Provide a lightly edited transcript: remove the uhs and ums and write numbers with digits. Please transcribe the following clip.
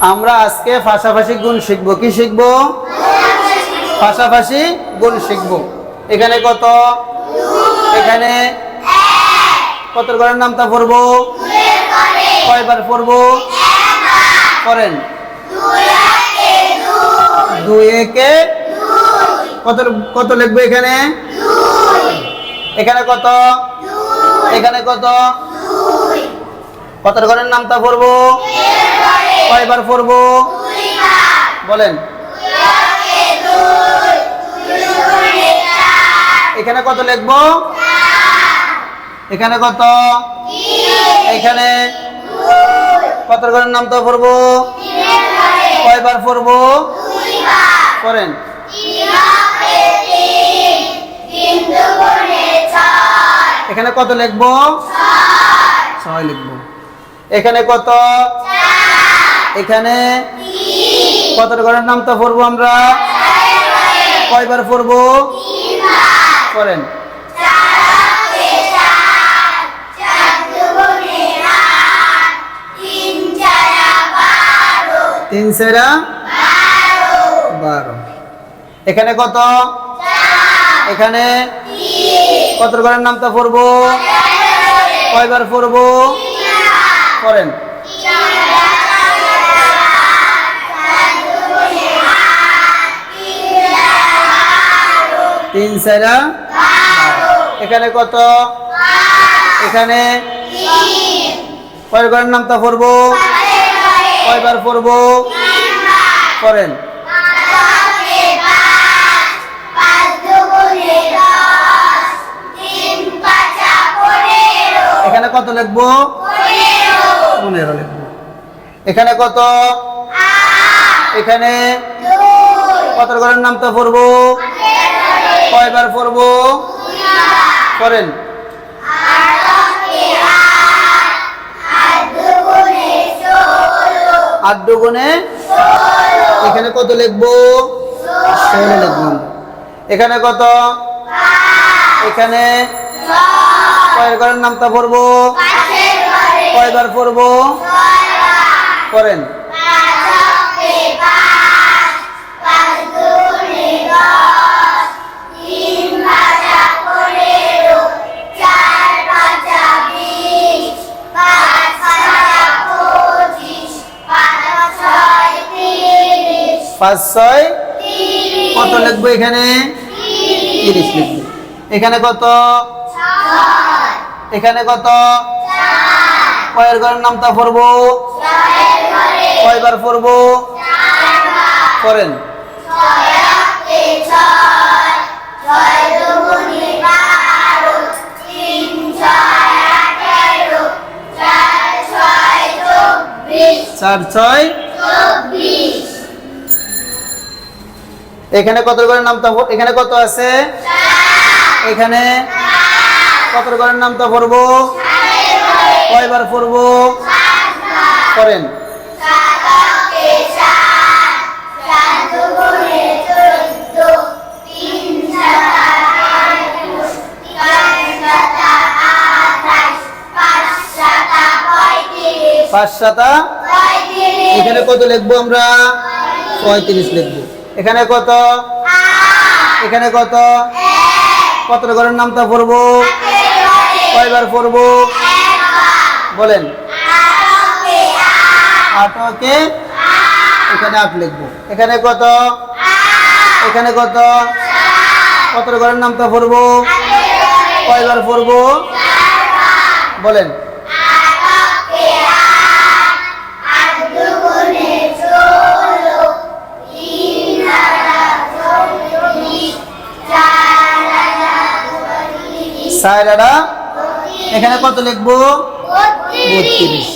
আমরা আজকে পাশাপাশি গুণ শিখব। কি শিখব? পাশাপাশি গুণ শিখব। এখানে কত? এখানে কত ঘরের নামটা পড়বো? কয়বার পড়বো? করেন। 2 একে কত কত লিখবো এখানে? এখানে কত? এখানে কত? কত ঘরের নামটা পড়বো? কয়বার পড়বো? বলেন। এখানে কত লিখবো? এখানে কত? এখানে কত ঘরের নামটা পড়বো? কয়বার পড়বো? করেন। এখানে কত লিখবো? 6 লিখবো। এখানে কত? এখানে কত ঘরের নামটা পড়বো আমরা? কয়বার পড়বো? করেন। 3 4 12। এখানে কত? এখানে কত ঘরের নামটা পড়বো? কয়বার পড়বো? করেন। 3 4 12। এখানে কত? এখানে কয় ঘরের নামটা পড়বো? কয়বার পড়বো? করেন। এখানে কত লিখবো? 15 লিখবো। এখানে কত? এখানে কত ঘরের নামটা পড়বো? কয়বার পড়বো? করেন। আট দুগুণে এখানে কত লিখবো? 16 লিখবো। এখানে কত? এখানে কয় ঘরের নামটা পড়বো? কয়বার পড়বো? করেন। পাঁচ 6 কত লিখবো? এখানে 30 লিখবো। এখানে কত? এখানে কত? কয়ের ঘরের নামটা পড়বো? কয়বার পড়বো? করেন। চার 6 24। এখানে কত ঘরের নামটা? এখানে কত আছে? এখানে কত ঘরের নামটা পড়বো? কয়বার পড়বো? করেন। পাঁচ 7 এখানে কত লিখবো আমরা? 35 লিখবো। এখানে কত? এখানে কত? কত ঘরের নামটা পড়বো? কয়বার পড়বো? বলেন। 8 কে এখানে 8 লিখবো। এখানে কত? এখানে কত? কত ঘরের নামটা পড়বো? কয়বার পড়বো? বলেন। এখানে কত লিখবো? 32।